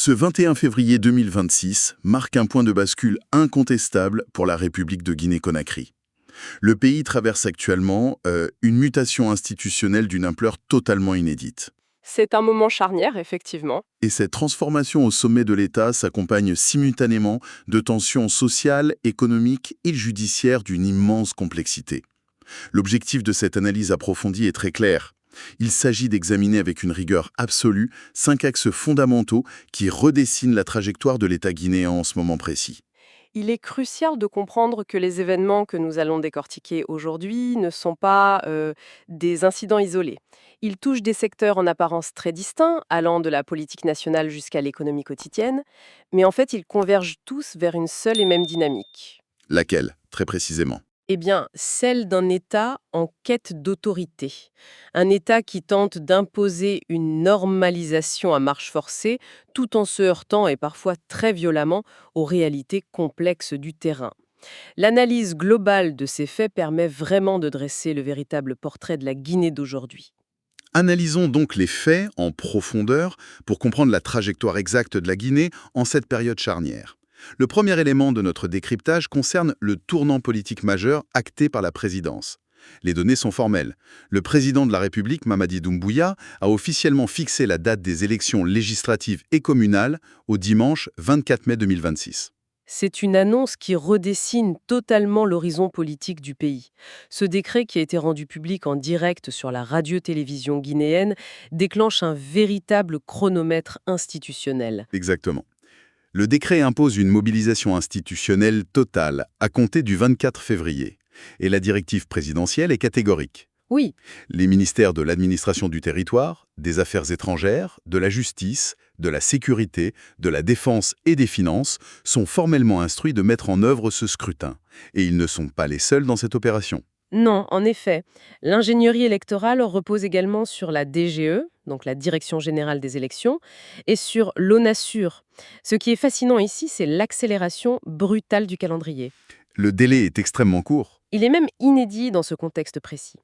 Ce 21 février 2026 marque un point de bascule incontestable pour la République de Guinée-Conakry. Le pays traverse actuellement une mutation institutionnelle d'une ampleur totalement inédite. C'est un moment charnière, effectivement. Et cette transformation au sommet de l'État s'accompagne simultanément de tensions sociales, économiques et judiciaires d'une immense complexité. L'objectif de cette analyse approfondie est très clair. Il s'agit d'examiner avec une rigueur absolue 5 axes fondamentaux qui redessinent la trajectoire de l'État guinéen en ce moment précis. Il est crucial de comprendre que les événements que nous allons décortiquer aujourd'hui ne sont pas des incidents isolés. Ils touchent des secteurs en apparence très distincts, allant de la politique nationale jusqu'à l'économie quotidienne, mais en fait, ils convergent tous vers une seule et même dynamique. Laquelle, très précisément? Eh bien, celle d'un État en quête d'autorité. Un État qui tente d'imposer une normalisation à marche forcée, tout en se heurtant, et parfois très violemment, aux réalités complexes du terrain. L'analyse globale de ces faits permet vraiment de dresser le véritable portrait de la Guinée d'aujourd'hui. Analysons donc les faits en profondeur pour comprendre la trajectoire exacte de la Guinée en cette période charnière. Le premier élément de notre décryptage concerne le tournant politique majeur acté par la présidence. Les données sont formelles. Le président de la République, Mamadi Doumbouya, a officiellement fixé la date des élections législatives et communales au dimanche 24 mai 2026. C'est une annonce qui redessine totalement l'horizon politique du pays. Ce décret, qui a été rendu public en direct sur la radio-télévision guinéenne, déclenche un véritable chronomètre institutionnel. Exactement. Le décret impose une mobilisation institutionnelle totale à compter du 24 février. Et la directive présidentielle est catégorique. Oui, Les ministères de l'administration du territoire, des affaires étrangères, de la justice, de la sécurité, de la défense et des finances sont formellement instruits de mettre en œuvre ce scrutin. Et ils ne sont pas les seuls dans cette opération. non, en effet. L'ingénierie électorale repose également sur la DGE, donc la Direction générale des élections, et sur l'ONASUR. Ce qui est fascinant ici, c'est l'accélération brutale du calendrier. Le délai est extrêmement court. Il est même inédit dans ce contexte précis.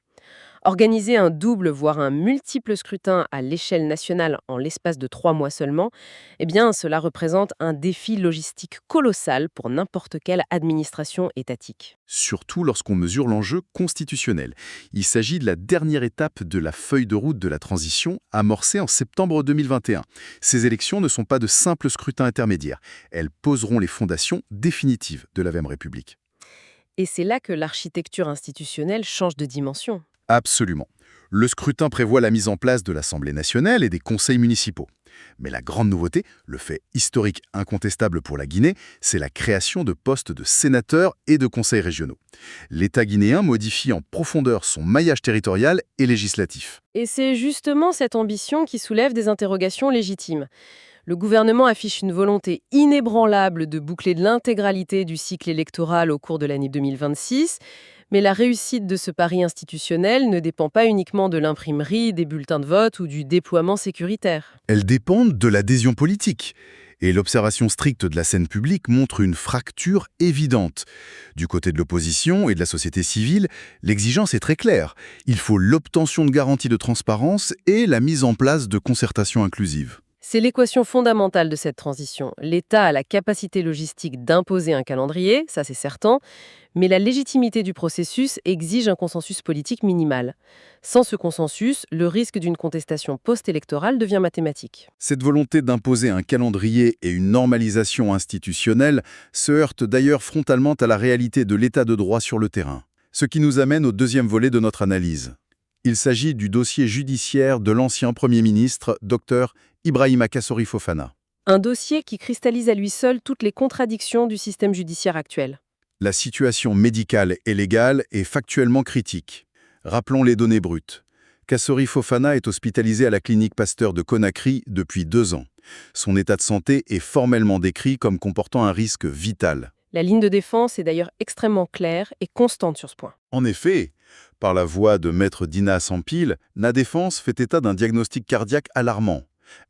Organiser un double, voire un multiple scrutin à l'échelle nationale en l'espace de 3 mois seulement, eh bien, cela représente un défi logistique colossal pour n'importe quelle administration étatique. Surtout lorsqu'on mesure l'enjeu constitutionnel. Il s'agit de la dernière étape de la feuille de route de la transition amorcée en septembre 2021. Ces élections ne sont pas de simples scrutins intermédiaires. Elles poseront les fondations définitives de la même République. Et c'est là que l'architecture institutionnelle change de dimension. Absolument. Le scrutin prévoit la mise en place de l'Assemblée nationale et des conseils municipaux. Mais la grande nouveauté, le fait historique incontestable pour la Guinée, c'est la création de postes de sénateurs et de conseils régionaux. L'État guinéen modifie en profondeur son maillage territorial et législatif. Et c'est justement cette ambition qui soulève des interrogations légitimes. Le gouvernement affiche une volonté inébranlable de boucler l'intégralité du cycle électoral au cours de l'année 2026, mais la réussite de ce pari institutionnel ne dépend pas uniquement de l'imprimerie, des bulletins de vote ou du déploiement sécuritaire. Elles dépendent de l'adhésion politique. Et l'observation stricte de la scène publique montre une fracture évidente. Du côté de l'opposition et de la société civile, l'exigence est très claire. Il faut l'obtention de garanties de transparence et la mise en place de concertations inclusives. C'est l'équation fondamentale de cette transition. L'État a la capacité logistique d'imposer un calendrier, ça c'est certain, mais la légitimité du processus exige un consensus politique minimal. Sans ce consensus, le risque d'une contestation post-électorale devient mathématique. Cette volonté d'imposer un calendrier et une normalisation institutionnelle se heurte d'ailleurs frontalement à la réalité de l'état de droit sur le terrain. Ce qui nous amène au deuxième volet de notre analyse. Il s'agit du dossier judiciaire de l'ancien Premier ministre, Dr Ibrahima Kassori Fofana. Un dossier qui cristallise à lui seul toutes les contradictions du système judiciaire actuel. La situation médicale et légale est factuellement critique. Rappelons les données brutes. Kassori Fofana est hospitalisé à la clinique Pasteur de Conakry depuis 2 ans. Son état de santé est formellement décrit comme comportant un risque vital. La ligne de défense est d'ailleurs extrêmement claire et constante sur ce point. En effet, par la voix de Maître Dina Sampil, la défense fait état d'un diagnostic cardiaque alarmant.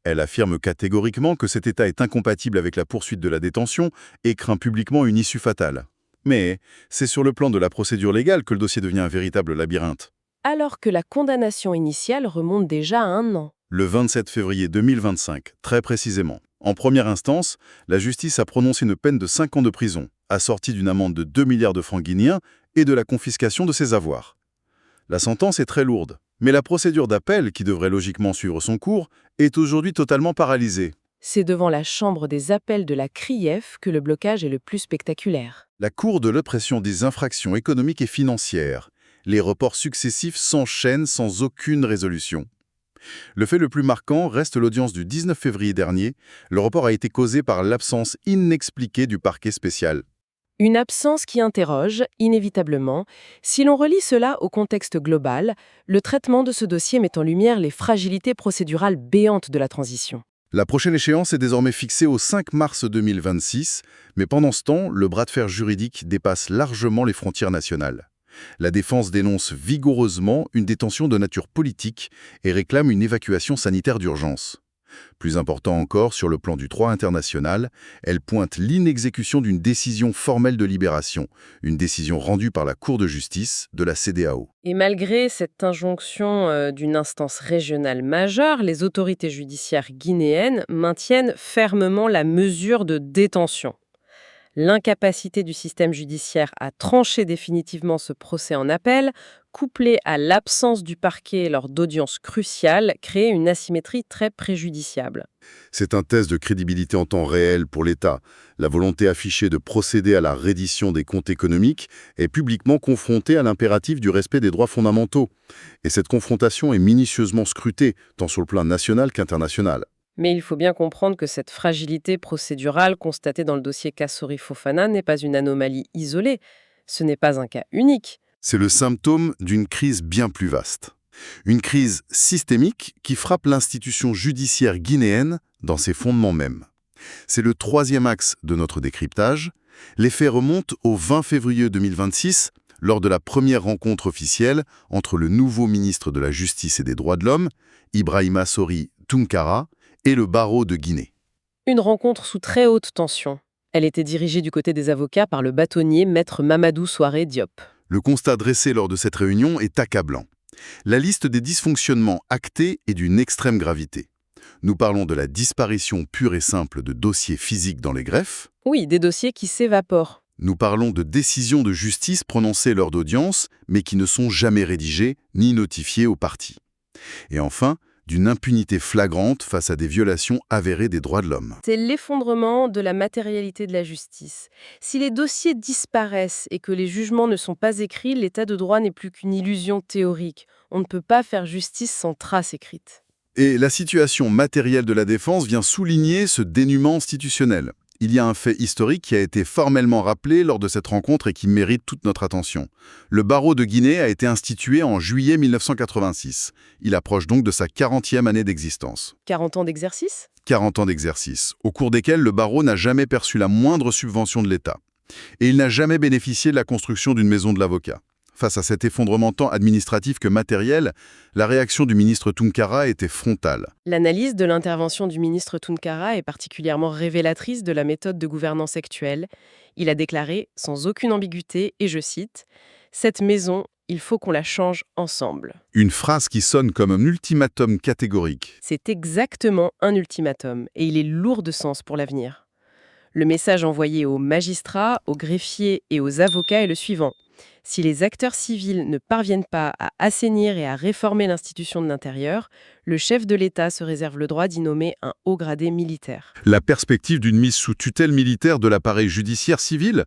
Elle affirme catégoriquement que cet état est incompatible avec la poursuite de la détention et craint publiquement une issue fatale. Mais c'est sur le plan de la procédure légale que le dossier devient un véritable labyrinthe. Alors que la condamnation initiale remonte déjà à 1 an. Le 27 février 2025, très précisément. En première instance, la justice a prononcé une peine de 5 ans de prison, assortie d'une amende de 2 milliards de francs guinéens et de la confiscation de ses avoirs. La sentence est très lourde, mais la procédure d'appel, qui devrait logiquement suivre son cours, est aujourd'hui totalement paralysée. C'est devant la chambre des appels de la CRIEF que le blocage est le plus spectaculaire. La Cour de l'oppression des infractions économiques et financières. Les reports successifs s'enchaînent sans aucune résolution. Le fait le plus marquant reste l'audience du 19 février dernier. Le report a été causé par l'absence inexpliquée du parquet spécial. Une absence qui interroge, inévitablement, si l'on relie cela au contexte global, le traitement de ce dossier met en lumière les fragilités procédurales béantes de la transition. La prochaine échéance est désormais fixée au 5 mars 2026, mais pendant ce temps, le bras de fer juridique dépasse largement les frontières nationales. La défense dénonce vigoureusement une détention de nature politique et réclame une évacuation sanitaire d'urgence. Plus important encore, sur le plan du droit international, elle pointe l'inexécution d'une décision formelle de libération, une décision rendue par la Cour de justice de la CEDEAO. Et malgré cette injonction d'une instance régionale majeure, les autorités judiciaires guinéennes maintiennent fermement la mesure de détention. L'incapacité du système judiciaire à trancher définitivement ce procès en appel, couplée à l'absence du parquet lors d'audiences cruciales, crée une asymétrie très préjudiciable. C'est un test de crédibilité en temps réel pour l'État. La volonté affichée de procéder à la reddition des comptes économiques est publiquement confrontée à l'impératif du respect des droits fondamentaux. Et cette confrontation est minutieusement scrutée, tant sur le plan national qu'international. Mais il faut bien comprendre que cette fragilité procédurale constatée dans le dossier Kassori Fofana n'est pas une anomalie isolée. Ce n'est pas un cas unique. C'est le symptôme d'une crise bien plus vaste. Une crise systémique qui frappe l'institution judiciaire guinéenne dans ses fondements mêmes. C'est le troisième axe de notre décryptage. Les faits remontent au 20 février 2026, lors de la première rencontre officielle entre le nouveau ministre de la Justice et des Droits de l'Homme, Ibrahima Sori Tounkara, et le barreau de Guinée. Une rencontre sous très haute tension. Elle était dirigée du côté des avocats par le bâtonnier maître Mamadou Souaré Diop. Le constat dressé lors de cette réunion est accablant. La liste des dysfonctionnements actés est d'une extrême gravité. Nous parlons de la disparition pure et simple de dossiers physiques dans les greffes. Oui, des dossiers qui s'évaporent. Nous parlons de décisions de justice prononcées lors d'audience, mais qui ne sont jamais rédigées ni notifiées aux parties. Et enfin, d'une impunité flagrante face à des violations avérées des droits de l'homme. C'est l'effondrement de la matérialité de la justice. Si les dossiers disparaissent et que les jugements ne sont pas écrits, l'état de droit n'est plus qu'une illusion théorique. On ne peut pas faire justice sans trace écrite. Et la situation matérielle de la défense vient souligner ce dénuement institutionnel. Il y a un fait historique qui a été formellement rappelé lors de cette rencontre et qui mérite toute notre attention. Le barreau de Guinée a été institué en juillet 1986. Il approche donc de sa 40e année d'existence. 40 ans d'exercice ? 40 ans d'exercice, au cours desquels le barreau n'a jamais perçu la moindre subvention de l'État. Et il n'a jamais bénéficié de la construction d'une maison de l'avocat. Face à cet effondrement tant administratif que matériel, la réaction du ministre Tounkara était frontale. L'analyse de l'intervention du ministre Tounkara est particulièrement révélatrice de la méthode de gouvernance actuelle. Il a déclaré, sans aucune ambiguïté, et je cite, « Cette maison, il faut qu'on la change ensemble ». Une phrase qui sonne comme un ultimatum catégorique. C'est exactement un ultimatum, et il est lourd de sens pour l'avenir. Le message envoyé aux magistrats, aux greffiers et aux avocats est le suivant. Si les acteurs civils ne parviennent pas à assainir et à réformer l'institution de l'intérieur, le chef de l'État se réserve le droit d'y nommer un haut gradé militaire. La perspective d'une mise sous tutelle militaire de l'appareil judiciaire civil,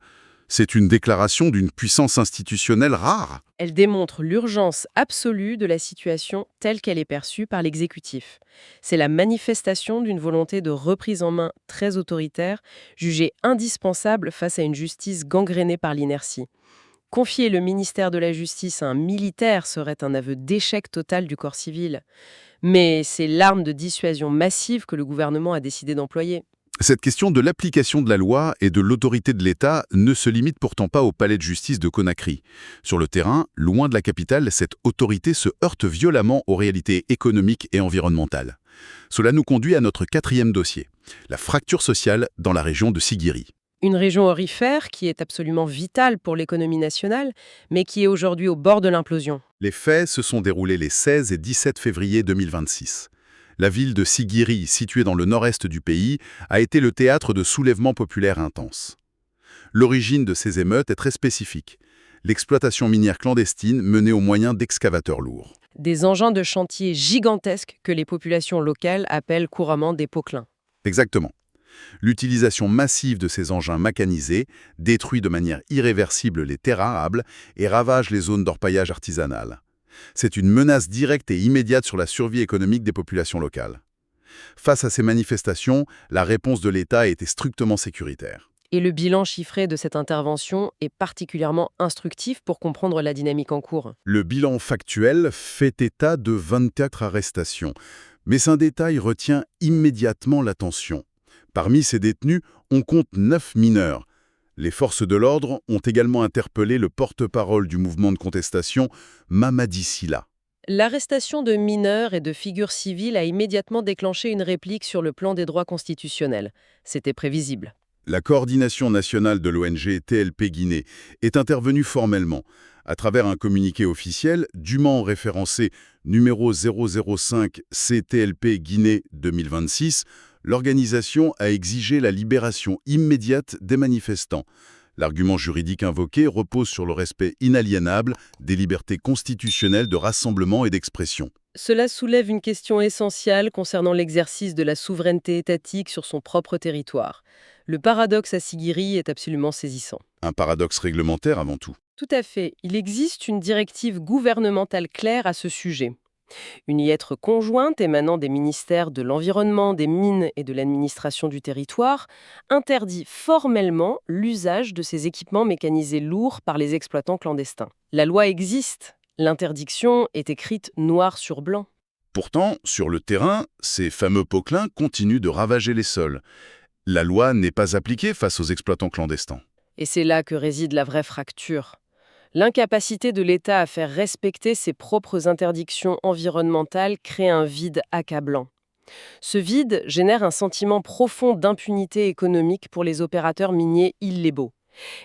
c'est une déclaration d'une puissance institutionnelle rare. Elle démontre l'urgence absolue de la situation telle qu'elle est perçue par l'exécutif. C'est la manifestation d'une volonté de reprise en main très autoritaire, jugée indispensable face à une justice gangrénée par l'inertie. Confier le ministère de la Justice à un militaire serait un aveu d'échec total du corps civil. Mais c'est l'arme de dissuasion massive que le gouvernement a décidé d'employer. Cette question de l'application de la loi et de l'autorité de l'État ne se limite pourtant pas au palais de justice de Conakry. Sur le terrain, loin de la capitale, cette autorité se heurte violemment aux réalités économiques et environnementales. Cela nous conduit à notre quatrième dossier, la fracture sociale dans la région de Siguiri. Une région aurifère qui est absolument vitale pour l'économie nationale, mais qui est aujourd'hui au bord de l'implosion. Les faits se sont déroulés les 16 et 17 février 2026. La ville de Siguiri, située dans le nord-est du pays, a été le théâtre de soulèvements populaires intenses. L'origine de ces émeutes est très spécifique. L'exploitation minière clandestine menée au moyen d'excavateurs lourds. Des engins de chantier gigantesques que les populations locales appellent couramment des poquelins. Exactement. L'utilisation massive de ces engins mécanisés détruit de manière irréversible les terres arables et ravage les zones d'orpaillage artisanal. C'est une menace directe et immédiate sur la survie économique des populations locales. Face à ces manifestations, la réponse de l'État a été strictement sécuritaire. Et le bilan chiffré de cette intervention est particulièrement instructif pour comprendre la dynamique en cours. Le bilan factuel fait état de 24 arrestations, mais un détail retient immédiatement l'attention. Parmi ces détenus, on compte 9 mineurs. Les forces de l'ordre ont également interpellé le porte-parole du mouvement de contestation, Mamadi Sylla. L'arrestation de mineurs et de figures civiles a immédiatement déclenché une réplique sur le plan des droits constitutionnels. C'était prévisible. La coordination nationale de l'ONG TLP Guinée est intervenue formellement. À travers un communiqué officiel, dûment référencé numéro 005 CTLP Guinée 2026, l'organisation a exigé la libération immédiate des manifestants. L'argument juridique invoqué repose sur le respect inaliénable des libertés constitutionnelles de rassemblement et d'expression. Cela soulève une question essentielle concernant l'exercice de la souveraineté étatique sur son propre territoire. Le paradoxe à Siguiri est absolument saisissant. Un paradoxe réglementaire avant tout. Tout à fait. Il existe une directive gouvernementale claire à ce sujet. Une lettre conjointe émanant des ministères de l'Environnement, des Mines et de l'Administration du territoire interdit formellement l'usage de ces équipements mécanisés lourds par les exploitants clandestins. La loi existe. L'interdiction est écrite noir sur blanc. Pourtant, sur le terrain, ces fameux poquelins continuent de ravager les sols. La loi n'est pas appliquée face aux exploitants clandestins. Et c'est là que réside la vraie fracture. L'incapacité de l'État à faire respecter ses propres interdictions environnementales crée un vide accablant. Ce vide génère un sentiment profond d'impunité économique pour les opérateurs miniers illégaux.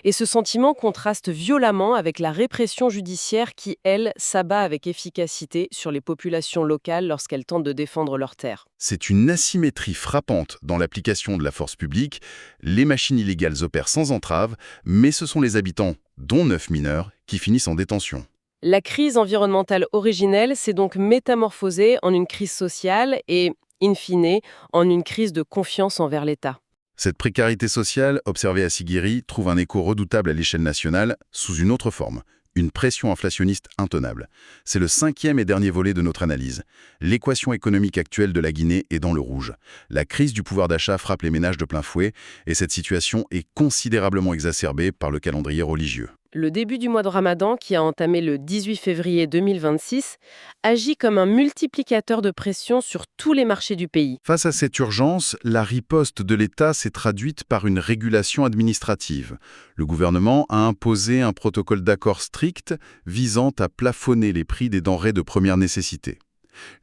Et ce sentiment contraste violemment avec la répression judiciaire qui, elle, s'abat avec efficacité sur les populations locales lorsqu'elles tentent de défendre leurs terres. C'est une asymétrie frappante dans l'application de la force publique. Les machines illégales opèrent sans entrave, mais ce sont les habitants, dont 9 mineurs, qui finissent en détention. La crise environnementale originelle s'est donc métamorphosée en une crise sociale et, in fine, en une crise de confiance envers l'État. Cette précarité sociale, observée à Siguiri, trouve un écho redoutable à l'échelle nationale, sous une autre forme, une pression inflationniste intenable. C'est le 5e et dernier volet de notre analyse. L'équation économique actuelle de la Guinée est dans le rouge. La crise du pouvoir d'achat frappe les ménages de plein fouet, et cette situation est considérablement exacerbée par le calendrier religieux. Le début du mois de Ramadan, qui a entamé le 18 février 2026, agit comme un multiplicateur de pression sur tous les marchés du pays. Face à cette urgence, la riposte de l'État s'est traduite par une régulation administrative. Le gouvernement a imposé un protocole d'accord strict visant à plafonner les prix des denrées de première nécessité.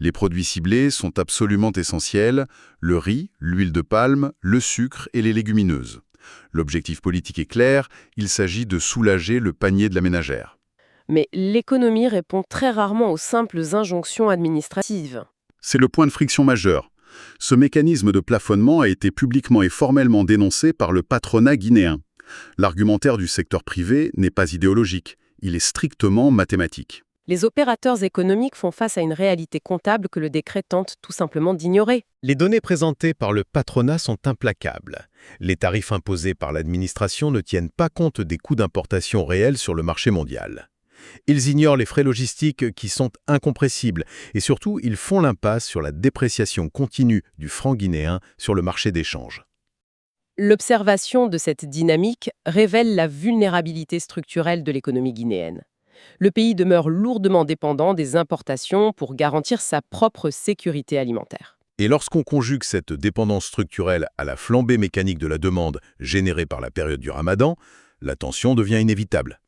Les produits ciblés sont absolument essentiels, le riz, l'huile de palme, le sucre et les légumineuses. L'objectif politique est clair, il s'agit de soulager le panier de la ménagère. Mais l'économie répond très rarement aux simples injonctions administratives. C'est le point de friction majeur. Ce mécanisme de plafonnement a été publiquement et formellement dénoncé par le patronat guinéen. L'argumentaire du secteur privé n'est pas idéologique, il est strictement mathématique. Les opérateurs économiques font face à une réalité comptable que le décret tente tout simplement d'ignorer. Les données présentées par le patronat sont implacables. Les tarifs imposés par l'administration ne tiennent pas compte des coûts d'importation réels sur le marché mondial. Ils ignorent les frais logistiques qui sont incompressibles et surtout, ils font l'impasse sur la dépréciation continue du franc guinéen sur le marché d'échange. L'observation de cette dynamique révèle la vulnérabilité structurelle de l'économie guinéenne. Le pays demeure lourdement dépendant des importations pour garantir sa propre sécurité alimentaire. Et lorsqu'on conjugue cette dépendance structurelle à la flambée mécanique de la demande générée par la période du Ramadan, la tension devient inévitable.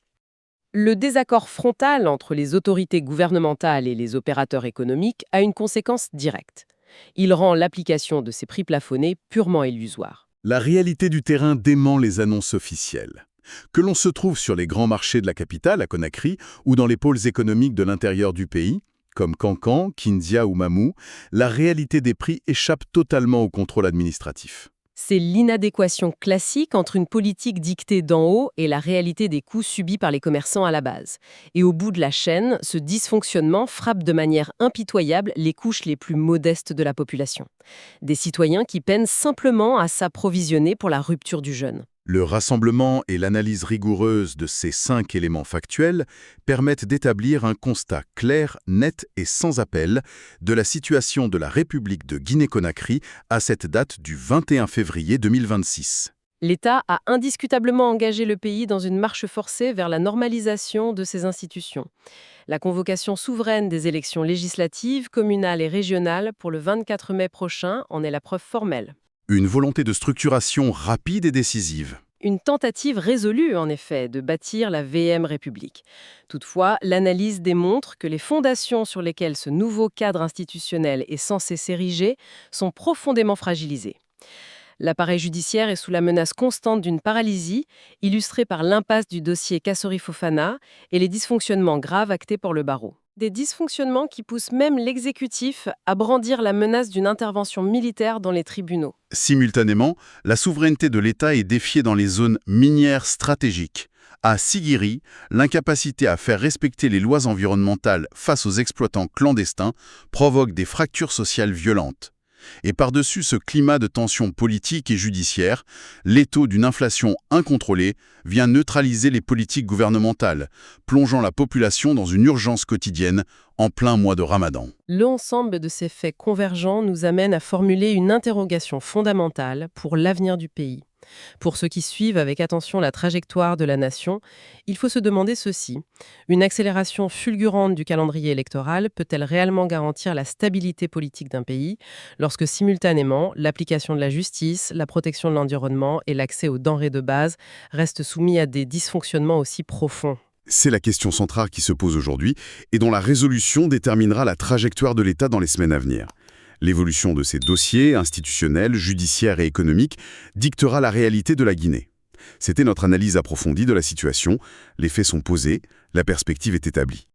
Le désaccord frontal entre les autorités gouvernementales et les opérateurs économiques a une conséquence directe. Il rend l'application de ces prix plafonnés purement illusoire. La réalité du terrain dément les annonces officielles. Que l'on se trouve sur les grands marchés de la capitale, à Conakry, ou dans les pôles économiques de l'intérieur du pays, Comme Cancan, Kindia ou Mamou, la réalité des prix échappe totalement au contrôle administratif. C'est l'inadéquation classique entre une politique dictée d'en haut et la réalité des coûts subis par les commerçants à la base. Et au bout de la chaîne, ce dysfonctionnement frappe de manière impitoyable les couches les plus modestes de la population. Des citoyens qui peinent simplement à s'approvisionner pour la rupture du jeûne. Le rassemblement et l'analyse rigoureuse de ces 5 éléments factuels permettent d'établir un constat clair, net et sans appel de la situation de la République de Guinée-Conakry à cette date du 21 février 2026. L'État a indiscutablement engagé le pays dans une marche forcée vers la normalisation de ses institutions. La convocation souveraine des élections législatives, communales et régionales pour le 24 mai prochain en est la preuve formelle. Une volonté de structuration rapide et décisive. Une tentative résolue, en effet, de bâtir la VM République. Toutefois, l'analyse démontre que les fondations sur lesquelles ce nouveau cadre institutionnel est censé s'ériger sont profondément fragilisées. L'appareil judiciaire est sous la menace constante d'une paralysie, illustrée par l'impasse du dossier Kassori Fofana et les dysfonctionnements graves actés par le barreau. Des dysfonctionnements qui poussent même l'exécutif à brandir la menace d'une intervention militaire dans les tribunaux. Simultanément, la souveraineté de l'État est défiée dans les zones minières stratégiques. À Sigiri, l'incapacité à faire respecter les lois environnementales face aux exploitants clandestins provoque des fractures sociales violentes. Et par-dessus ce climat de tension politique et judiciaire, l'étau d'une inflation incontrôlée vient neutraliser les politiques gouvernementales, plongeant la population dans une urgence quotidienne en plein mois de Ramadan. L'ensemble de ces faits convergents nous amène à formuler une interrogation fondamentale pour l'avenir du pays. Pour ceux qui suivent avec attention la trajectoire de la nation, il faut se demander ceci. Une accélération fulgurante du calendrier électoral peut-elle réellement garantir la stabilité politique d'un pays lorsque simultanément l'application de la justice, la protection de l'environnement et l'accès aux denrées de base restent soumis à des dysfonctionnements aussi profonds ? C'est la question centrale qui se pose aujourd'hui et dont la résolution déterminera la trajectoire de l'État dans les semaines à venir. L'évolution de ces dossiers, institutionnels, judiciaires et économiques, dictera la réalité de la Guinée. C'était notre analyse approfondie de la situation. Les faits sont posés, la perspective est établie.